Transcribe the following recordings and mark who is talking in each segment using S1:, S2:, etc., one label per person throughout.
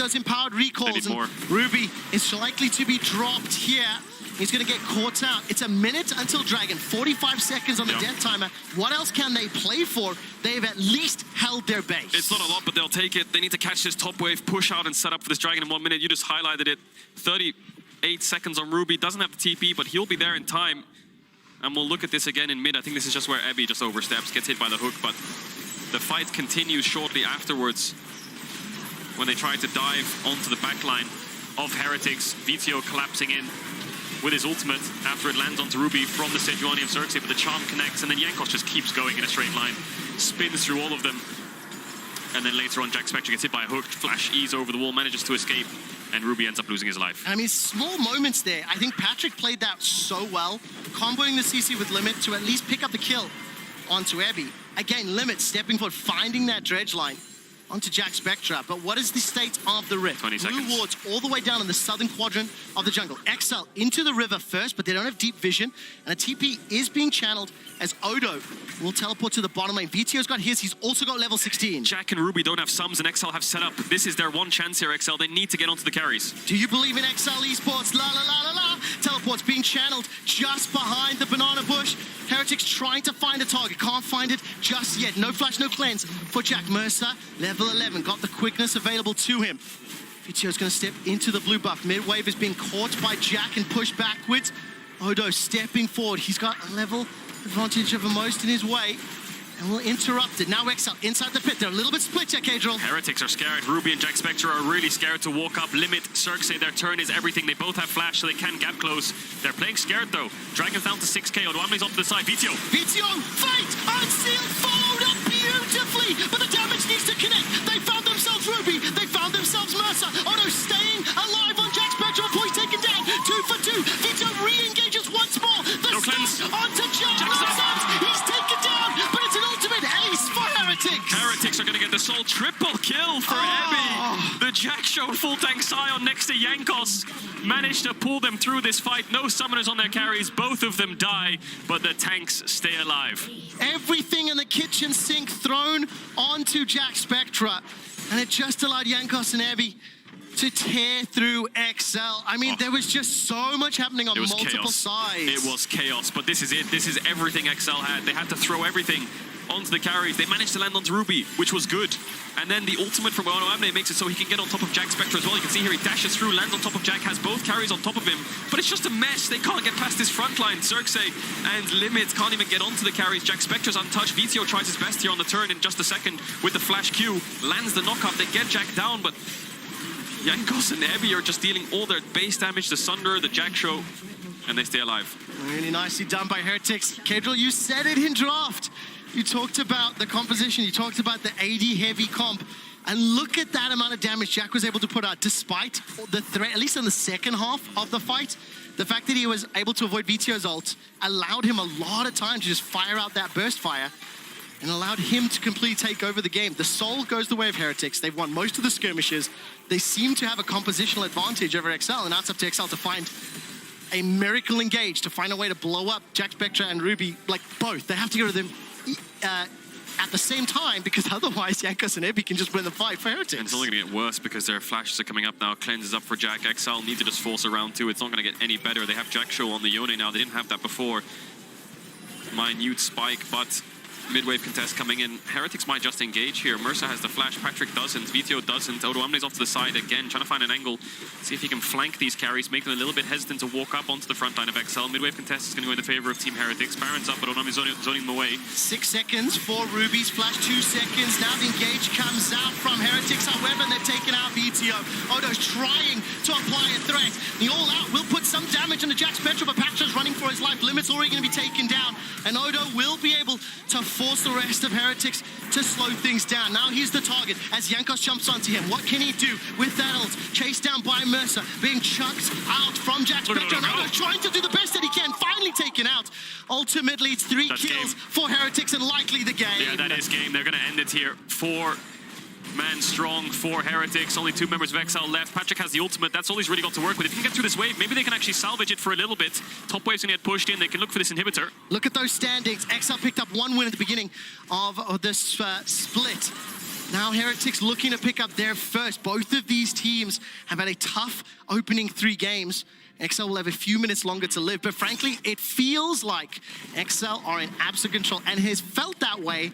S1: those empowered recalls. And Ruby is likely to be dropped here. He's going to get caught out. It's a minute until Dragon, 45 seconds on the death timer. What else can they play for? They've at least held their base.
S2: It's not a lot, but they'll take it. They need to catch this top wave, push out and set up for this Dragon in 1 minute. You just highlighted it. 38 seconds on Ruby. Doesn't have the TP, but he'll be there in time. And we'll look at this again in mid. I think this is just where Abby just oversteps, gets hit by the hook, but the fight continues shortly afterwards when they try to dive onto the backline of Heretics. Vito collapsing in with his ultimate after it lands onto Ruby from the Sejuani of Xerxes, but the charm connects, and then Jankos just keeps going in a straight line, spins through all of them, and then later on Jack Spectre gets hit by a hook, Flash ease over the wall, manages to escape, and Ruby ends up losing his life.
S1: I mean, small moments there. I think Patrick played that so well, comboing the CC with Limit to at least pick up the kill onto Abby. Again, Limit stepping forward, finding that dredge line onto Jack Spectra. But what is the state of the Rift?
S2: 20 seconds.
S1: Blue wards all the way down in the southern quadrant of the jungle. XL into the river first, but they don't have deep vision. And a TP is being channeled as Odo will teleport to the bottom lane. VTO's got his, he's also got level 16.
S2: Jack and Ruby don't have sums, and XL have set up. This is their one chance here, XL. They need to get onto the carries.
S1: Do you believe in XL Esports? La la la la la. Teleport's being channeled just behind the banana bush. Heretics trying to find a target. Can't find it just yet. No flash, no cleanse for Jack Mercer. Level 11, got the quickness available to him. VTO's going to step into the blue buff. Midwave is being caught by Jack and pushed backwards. Odo stepping forward. He's got a level advantage over most in his way. And we'll interrupt it. Now XL inside the pit. They're a little bit split here, Kadril.
S2: Heretics are scared. Ruby and Jack Spectre are really scared to walk up. Limit, Xerxes, their turn is everything. They both have flash, so they can gap close. They're playing scared, though. Dragon's down to 6k. Odoamne's off to the side. VTO.
S1: VTO, fight! Unsealed, followed up beautifully, but the damage needs to connect. They found themselves Ruby. They found themselves Mercer. Odo staying alive on Jack Spectre before he's taken down. 2 for 2. VTO re-engages once more. The
S2: cleanse
S1: onto Jack. He's taken down, but it's an ultimate ace for Heretics.
S2: Heretics are going to get the sole triple kill for Abby. The Jack showed full tank Sion next to Jankos. Managed to pull them through this fight. No summoners on their carries. Both of them die, but the tanks stay alive.
S1: Everything in the kitchen sink thrown onto Jack Spectra, and it just allowed Jankos and Abby to tear through XL. I mean, there was just so much happening on multiple sides.
S2: It was chaos, but this is it. This is everything XL had. They had to throw everything onto the carries. They managed to land onto Ruby, which was good. And then the ultimate from Odoamne makes it so he can get on top of Jack Spectre as well. You can see here he dashes through, lands on top of Jack, has both carries on top of him. But it's just a mess. They can't get past this front line. Xerxes and Limit can't even get onto the carries. Jack Spectre's untouched. VTO tries his best here on the turn in just a second with the flash Q. Lands the knockup. They get Jack down, but Jankos and Abby are just dealing all their base damage, the Sunder, the Jack Show, and they stay alive.
S1: Really nicely done by Heretics. Kedril, you said it in draft. You talked about the composition, you talked about the AD heavy comp, and look at that amount of damage Jack was able to put out despite the threat, at least in the second half of the fight. The fact that he was able to avoid VTO's ult allowed him a lot of time to just fire out that burst fire and allowed him to completely take over the game. The Soul goes the way of Heretics. They've won most of the skirmishes. They seem to have a compositional advantage over XL, and now it's up to XL to find a miracle engage, to find a way to blow up Jack Spectre and Ruby, like both. They have to go to them at the same time, because otherwise Jankos and Abby can just win the fight for Heretics.
S2: And it's only going to get worse because their flashes are coming up now. Cleanse is up for Jack. XL need to just force a round 2. It's not going to get any better. They have Jack Show on the Yone now. They didn't have that before. Minute spike, but mid-wave contest coming in. Heretics might just engage here. Mercer has the flash, Patrick doesn't, VTO doesn't. Odoamne's off to the side again, trying to find an angle, see if he can flank these carries, make them a little bit hesitant to walk up onto the front line of XL. Mid-wave contest is going to go in the favor of Team Heretics. Baron's up, but Odoamne's zoning them away.
S1: 6 seconds for Ruby's flash, 2 seconds. Now the engage comes out from Heretics, however, they've taken out VTO. Odo's trying to apply a threat. The all-out will put some damage on the Jack Spectre, but Patrick's running for his life. Limit's already going to be taken down, and Odo will be able to force the rest of Heretics to slow things down. Now he's the target as Jankos jumps onto him. What can he do with that ult? Chased down by Mercer, being chucked out from Jack Spectre. Now trying to do the best that he can, finally taken out. Ultimately, it's 3 kills for Heretics and likely the game.
S2: Yeah, that is game. They're going to end it here. 4 man strong for Heretics. Only 2 members of XL left. Patrick has the ultimate. That's all he's really got to work with. If he can get through this wave, maybe they can actually salvage it for a little bit. Top wave's gonna get pushed in. They can look for this inhibitor.
S1: Look at those standings. XL picked up 1 win at the beginning of this split. Now Heretics looking to pick up their first. Both of these teams have had a tough opening 3 games. XL will have a few minutes longer to live, but frankly, it feels like XL are in absolute control and has felt that way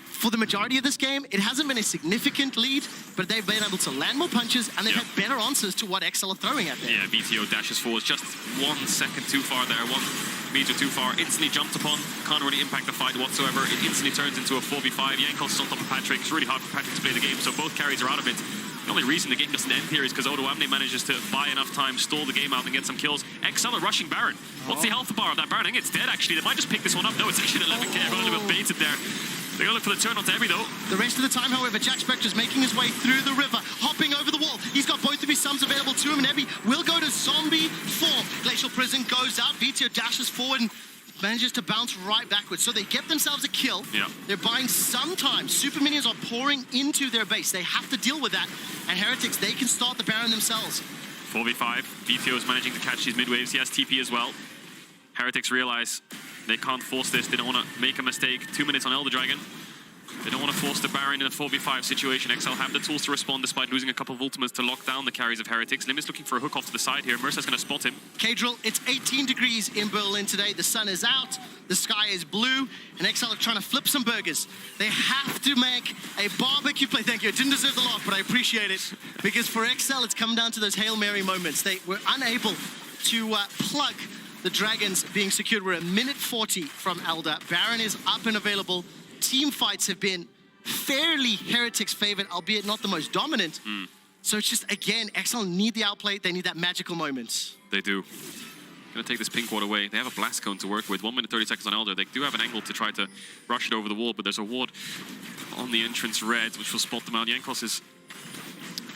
S1: for the majority of this game. It hasn't been a significant lead, but they've been able to land more punches and they've had better answers to what XL are throwing at them.
S2: Yeah, VTO dashes forward just 1 second too far there, 1 meter too far, instantly jumped upon, can't really impact the fight whatsoever. It instantly turns into a 4v5. Jankos is on top of Patrick. It's really hard for Patrick to play the game, so both carries are out of it. The only reason the game doesn't end here is because odoamne manages to buy enough time, stall the game out, and get some kills. XL are rushing Baron. What's the health bar of that Baron? I think it's dead, actually. They might just pick this one up. No, it's actually 11k. I got a little bit baited there. They're going to look for the turn onto Ebi, though.
S1: The rest of the time, however, Jack Spectra's making his way through the river, hopping over the wall. He's got both of his sums available to him, and Ebi will go to zombie form. Glacial Prison goes out. VTO dashes forward and manages to bounce right backwards. So they get themselves a kill.
S2: Yeah.
S1: They're buying some time. Super minions are pouring into their base. They have to deal with that. And Heretics, they can start the Baron themselves.
S2: 4v5. VTO is managing to catch these mid waves. He has TP as well. Heretics realize they can't force this. They don't want to make a mistake. 2 minutes on Elder Dragon. They don't want to force the Baron in a 4v5 situation. XL have the tools to respond despite losing a couple of ultimates to lock down the carries of Heretics. Lim is looking for a hook off to the side here. Mercer's going to spot him.
S1: Kadrill, it's 18 degrees in Berlin today. The sun is out, the sky is blue, and XL are trying to flip some burgers. They have to make a barbecue play. Thank you. It didn't deserve the lock, but I appreciate it. Because for XL, it's come down to those Hail Mary moments. They were unable to plug the Dragons being secured. We're a minute 40 from Elder. Baron is up and available. Team fights have been fairly Heretics favored, albeit not the most dominant. So it's just, again, XL need the outplay. They need that magical moment.
S2: They do. Gonna take this pink ward away. They have a blast cone to work with. 1 minute 30 seconds on Elder. They do have an angle to try to rush it over the wall, but there's a ward on the entrance red, which will spot them out. Jankos is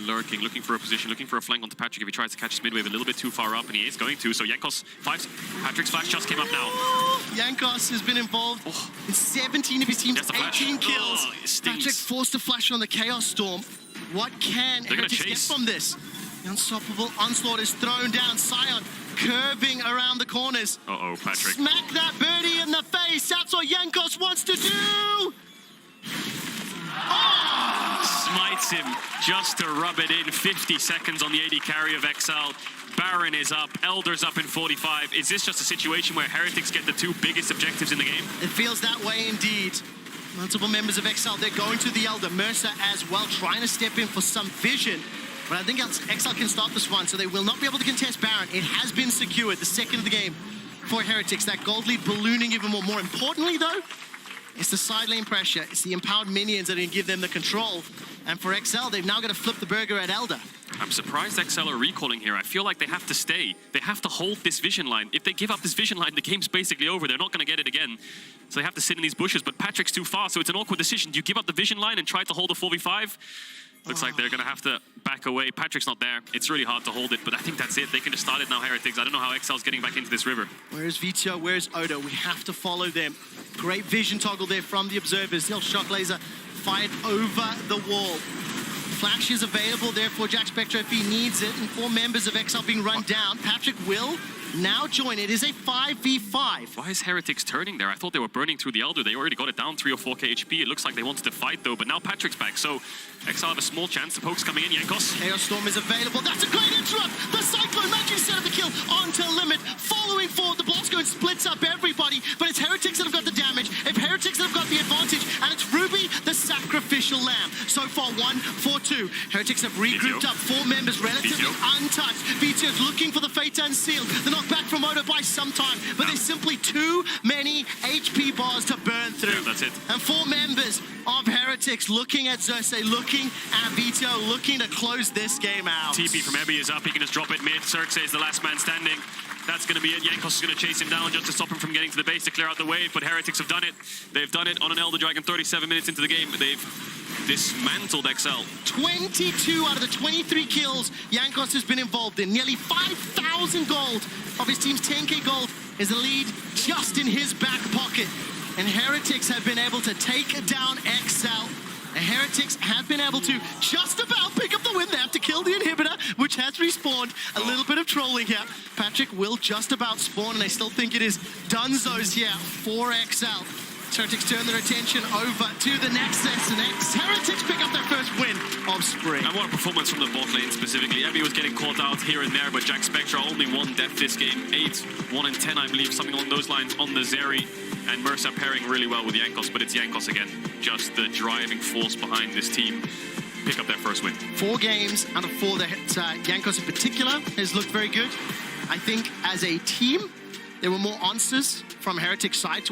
S2: lurking, looking for a position, looking for a flank onto Patrick if he tries to catch his midwave a little bit too far up, and he is going to. So Jankos, Patrick's flash just came up now.
S1: Jankos has been involved in 17 of his team's 18 kills. Patrick forced to flash on the Chaos Storm. What can Heretics get from this? The unstoppable onslaught is thrown down. Sion curving around the corners.
S2: Uh-oh, Patrick.
S1: Smack that birdie in the face. That's what Jankos wants to do.
S2: Smites him just to rub it in. 50 seconds on the AD carry of XL. Baron is up, Elder's up in 45. Is this just a situation where Heretics get the 2 biggest objectives in the game?
S1: It feels that way indeed. Multiple members of XL, they're going to the Elder. Mercer as well, trying to step in for some vision. But I think XL can start this one, so they will not be able to contest Baron. It has been secured, the second of the game for Heretics. That gold lead ballooning even more. More importantly, though, it's the side lane pressure. It's the empowered minions that are going to give them the control. And for XL, they've now got to flip the burger at Elder.
S2: I'm surprised XL are recalling here. I feel like they have to stay. They have to hold this vision line. If they give up this vision line, the game's basically over. They're not going to get it again. So they have to sit in these bushes. But Patrick's too far, so it's an awkward decision. Do you give up the vision line and try to hold a 4v5? Looks like they're going to have to back away. Patrick's not there. It's really hard to hold it, but I think that's it. They can just start it now, Heretics. I don't know how XL's getting back into this river.
S1: Where's VTO? Where's Odo? We have to follow them. Great vision toggle there from the observers. The shock laser fired over the wall. Flash is available there for Jack Spectra if he needs it, and 4 members of XL being run down. Patrick will now join. It is a 5v5.
S2: Why is Heretics turning there? I thought they were burning through the Elder. They already got it down 3 or 4k HP. It looks like they wanted to fight though, but now Patrick's back, so XL have a small chance. The poke's coming in. Jankos.
S1: Chaos Storm is available. That's a great interrupt. The Cyclone managing to set up the kill onto limit. Following forward, the blast cone splits up everybody, but it's Heretics that have got the damage. If Heretics that have got the advantage, and it's Ruby, the sacrificial lamb. So far, 1-4-2. Heretics have regrouped up 4 members, relatively untouched. VTO's looking for the Fate Unsealed. The knockback from Odo by some time, but there's simply too many HP bars to burn through.
S2: Yeah, that's it.
S1: And 4 members of Heretics looking at Xerxes, looking at VTO, looking to close this game out.
S2: TP from Ebi is up. He can just drop it mid. Xerxes is the last man standing. That's going to be it. Jankos is going to chase him down just to stop him from getting to the base to clear out the wave, but Heretics have done it. They've done it on an Elder Dragon 37 minutes into the game. They've dismantled XL.
S1: 22 out of the 23 kills Jankos has been involved in. Nearly 5,000 gold of his team's 10k gold is the lead just in his back pocket. And Heretics have been able to take down XL. The Heretics have been able to just about pick up the win. They have to kill the inhibitor, which has respawned. A little bit of trolling here. Patrick will just about spawn, and I still think it is Dunzo's here for XL. Heretics turn their attention over to the Nexus, and Heretics pick up their first win of spring.
S2: And what a performance from the bot lane specifically. Evie was getting caught out here and there, but Jack Spectra only one death this game. 8, 1 in 10, I believe, something along those lines on the Zeri. And Mercer pairing really well with Jankos, but it's Jankos again. Just the driving force behind this team. Pick up their first win.
S1: 4 games out of 4 that Jankos in particular has looked very good. I think as a team, there were more answers from Heretics' side.